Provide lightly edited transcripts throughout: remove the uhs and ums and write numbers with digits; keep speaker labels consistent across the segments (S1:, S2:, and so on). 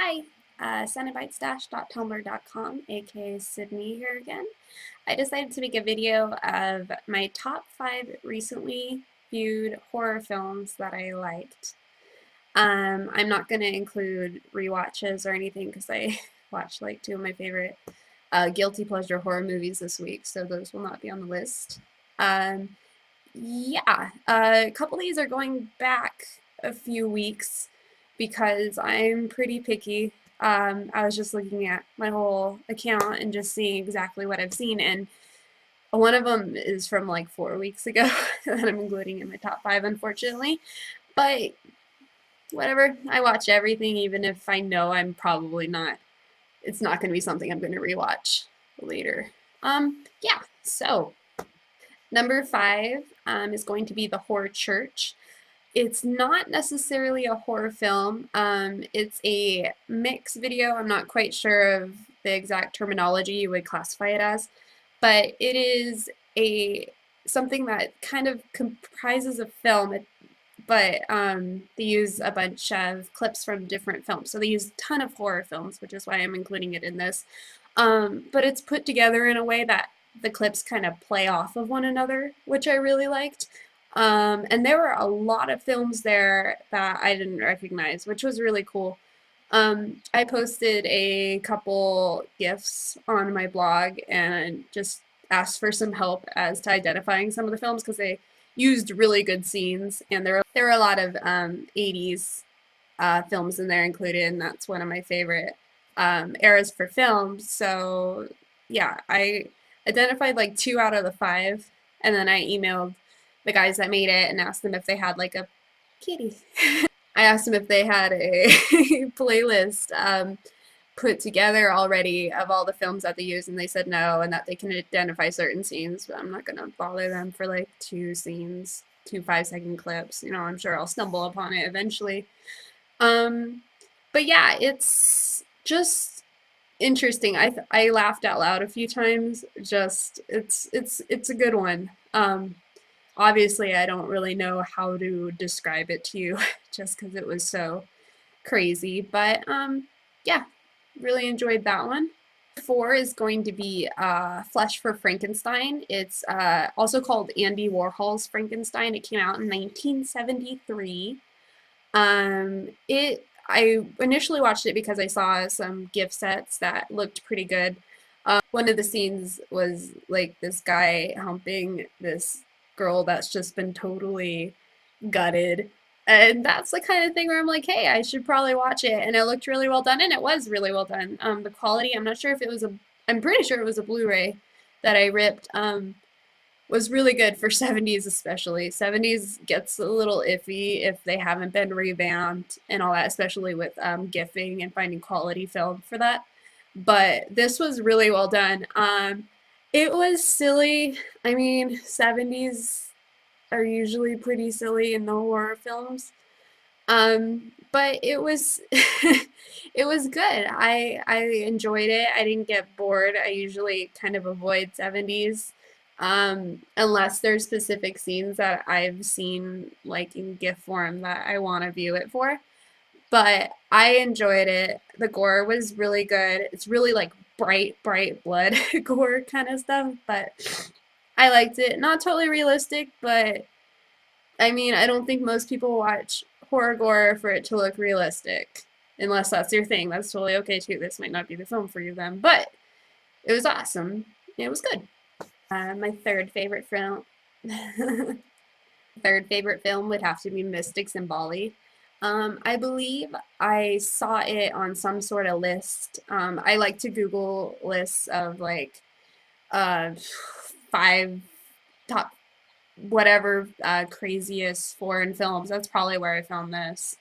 S1: Hi, Cenobites-.tumblr.com, aka Sydney here again. I decided to make a video of my top 5 recently viewed horror films that I liked. I'm not going to include rewatches or anything because I watched like 2 of my favorite guilty pleasure horror movies this week, so those will not be on the list. Um, a couple of these are going back a few weeks because I'm pretty picky. I was just looking at my whole account and just seeing exactly what I've seen, and one of them is from like 4 weeks ago that I'm including in my top 5, unfortunately. But whatever, I watch everything, even if I know I'm probably not, it's not going to be something I'm going to rewatch later. So number 5 is going to be The Horror Church. It's not necessarily a horror film. It's a mix video. I'm not quite sure of the exact terminology you would classify it as, but it is a something that kind of comprises a film, but they use a bunch of clips from different films. So they use a ton of horror films, which is why I'm including it in this. But it's put together in a way that the clips kind of play off of one another, which I really liked. And there were a lot of films there that I didn't recognize, which was really cool. I posted a couple GIFs on my blog and just asked for some help as to identifying some of the films because they used really good scenes, and there were a lot of 80s films in there included, and that's one of my favorite eras for films. So yeah, I identified like 2 out of the 5, and then I emailed the guys that made it and asked them if they had like a kitty. I asked them if they had a playlist put together already of all the films that they use, and they said no, and that they can identify certain scenes, but I'm not gonna bother them for like 2 scenes, 2 5-second clips. You know, I'm sure I'll stumble upon it eventually. But yeah, it's just interesting. I laughed out loud a few times. Just it's a good one. Obviously, I don't really know how to describe it to you just because it was so crazy. But yeah, really enjoyed that one. 4 is going to be Flesh for Frankenstein. It's also called Andy Warhol's Frankenstein. It came out in 1973. I initially watched it because I saw some gift sets that looked pretty good. One of the scenes was like this guy humping this girl that's just been totally gutted. And that's the kind of thing where I'm like, hey, I should probably watch it. And it looked really well done, and it was really well done. The quality, I'm not sure if it was I'm pretty sure it was a Blu-ray that I ripped. Was really good for 70s especially. 70s gets a little iffy if they haven't been revamped and all that, especially with GIFing and finding quality film for that. But this was really well done. It was silly. I mean, 70s are usually pretty silly in the horror films. But it was it was good. I enjoyed it. I didn't get bored. I usually kind of avoid 70s unless there's specific scenes that I've seen like in GIF form that I want to view it for. But I enjoyed it. The gore was really good. It's really like bright blood gore kind of stuff, but I liked it. Not totally realistic, but I mean, I don't think most people watch horror gore for it to look realistic. Unless that's your thing. That's totally okay too. This might not be the film for you then. But it was awesome. It was good. My third favorite film third favorite film would have to be Mystics in Bali. I believe I saw it on some sort of list. I like to Google lists of like uh, 5 top whatever craziest foreign films. That's probably where I found this.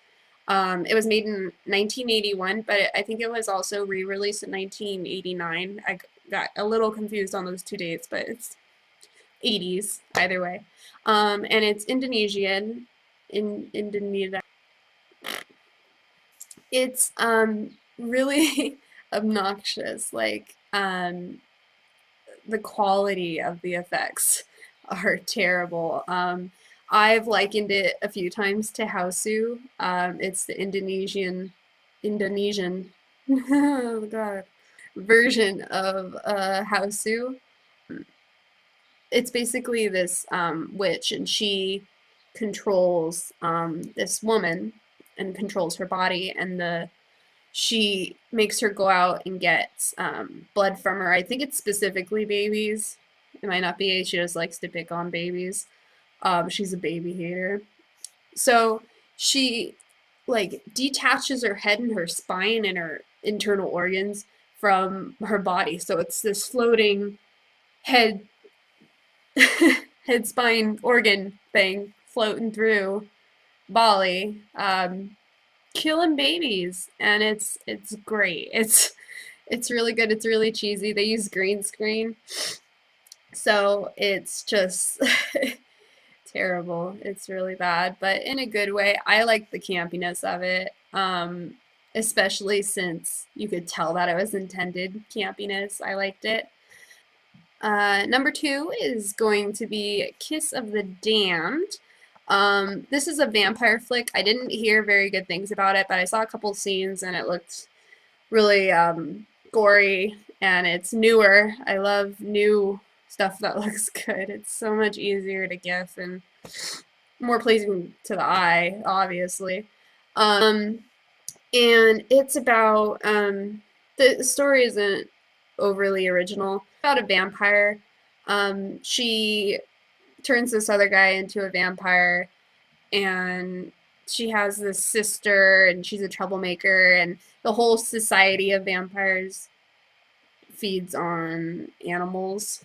S1: It was made in 1981, but I think it was also re-released in 1989. I got a little confused on those 2 dates, but it's 80s either way. And it's Indonesian in Indonesia. It's really obnoxious. Like the quality of the effects are terrible. I've likened it a few times to Hausu. It's the Indonesian Indonesian oh God, version of Hausu. It's basically this witch, and she controls this woman and controls her body, and she makes her go out and get blood from her. I think it's specifically babies. It might not be. She just likes to pick on babies. She's a baby hater. So she like detaches her head and her spine and her internal organs from her body. So it's this floating head head spine organ thing floating through Bali, killing babies, and it's great. It's really good. It's really cheesy. They use green screen, so it's just terrible. It's really bad, but in a good way. I like the campiness of it, especially since you could tell that it was intended campiness. I liked it. Number two is going to be Kiss of the Damned. This is a vampire flick. I didn't hear very good things about it, but I saw a couple scenes and it looked really gory, and it's newer. I love new stuff that looks good. It's so much easier to GIF and more pleasing to the eye, obviously. And it's about the story isn't overly original. It's about a vampire. She turns this other guy into a vampire, and she has this sister, and she's a troublemaker, and the whole society of vampires feeds on animals,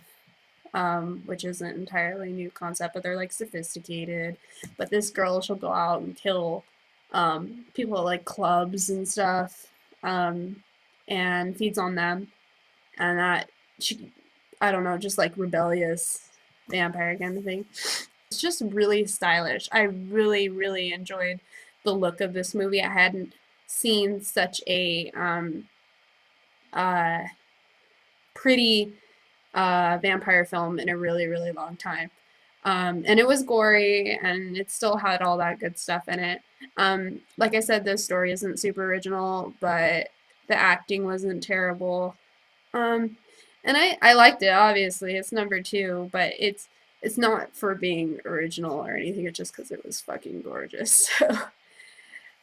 S1: which isn't entirely a new concept, but they're like sophisticated. But this girl, she'll go out and kill people at like clubs and stuff, and feeds on them, and that she, I don't know, just like rebellious vampire kind of thing. It's just really stylish. I really, really enjoyed the look of this movie. I hadn't seen such a uh, pretty vampire film in a really, really long time. And it was gory, and it still had all that good stuff in it. Like I said, the story isn't super original, but the acting wasn't terrible. Um, and I liked it, obviously. It's number two, but it's not for being original or anything. It's just because it was fucking gorgeous. So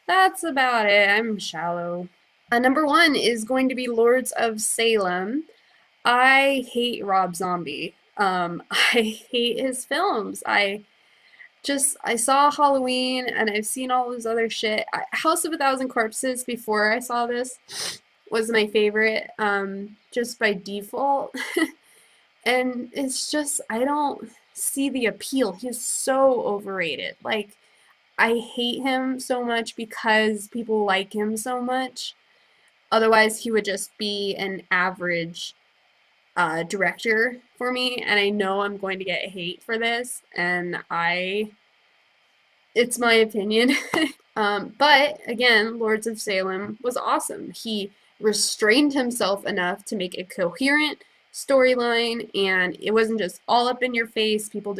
S1: that's about it. I'm shallow. Number one is going to be Lords of Salem. I hate Rob Zombie. I hate his films. I saw Halloween, and I've seen all his other shit. House of a Thousand Corpses before I saw this was my favorite, just by default. And it's just, I don't see the appeal. He's so overrated. Like, I hate him so much because people like him so much. Otherwise, he would just be an average director for me, and I know I'm going to get hate for this, and it's my opinion. But again, Lords of Salem was awesome. He restrained himself enough to make a coherent storyline, and it wasn't just all up in your face, people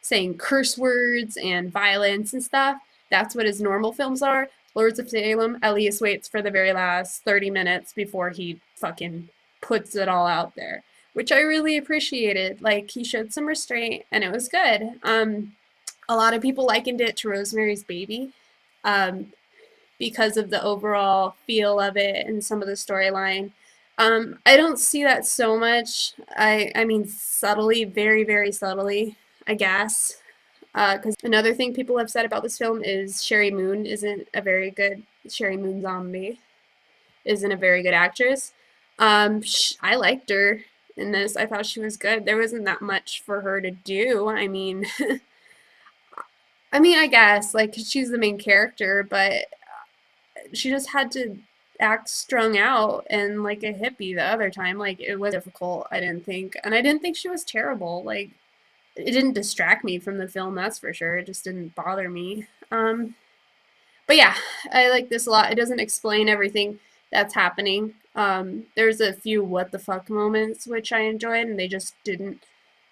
S1: saying curse words and violence and stuff. That's what his normal films are. Lords of Salem at least waits for the very last 30 minutes before he fucking puts it all out there, which I really appreciated. Like, he showed some restraint, and it was good. A lot of people likened it to Rosemary's Baby, because of the overall feel of it and some of the storyline. I don't see that so much. I mean, subtly, very, very subtly, I guess. Because another thing people have said about this film is Sherry Moon Zombie isn't a very good actress. I liked her in this. I thought she was good. There wasn't that much for her to do. I mean, I guess, like, she's the main character, but she just had to act strung out and like a hippie the other time. Like, it was difficult, I didn't think. And I didn't think she was terrible. Like, it didn't distract me from the film, that's for sure. It just didn't bother me. But yeah, I like this a lot. It doesn't explain everything that's happening. There's a few what the fuck moments which I enjoyed, and they just didn't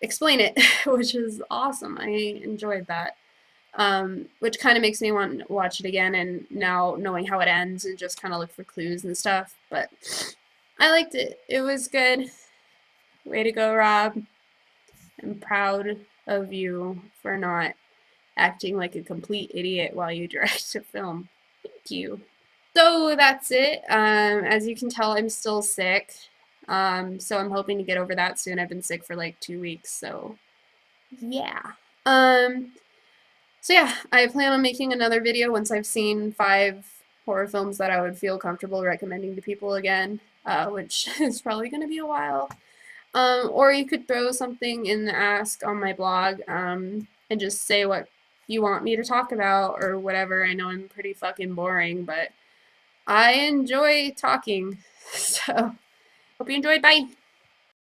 S1: explain it, which is awesome. I enjoyed that. which kind of makes me want to watch it again, and now knowing how it ends and just kind of look for clues and stuff. But I liked it. It was good. Way to go, Rob. I'm proud of you for not acting like a complete idiot while you direct a film. Thank you. So that's it. As you can tell, I'm still sick. So I'm hoping to get over that soon. I've been sick for like 2 weeks, so yeah. Um, so yeah, I plan on making another video once I've seen 5 horror films that I would feel comfortable recommending to people again, which is probably going to be a while. Or you could throw something in the ask on my blog, and just say what you want me to talk about or whatever. I know I'm pretty fucking boring, but I enjoy talking. So, hope you enjoyed. Bye.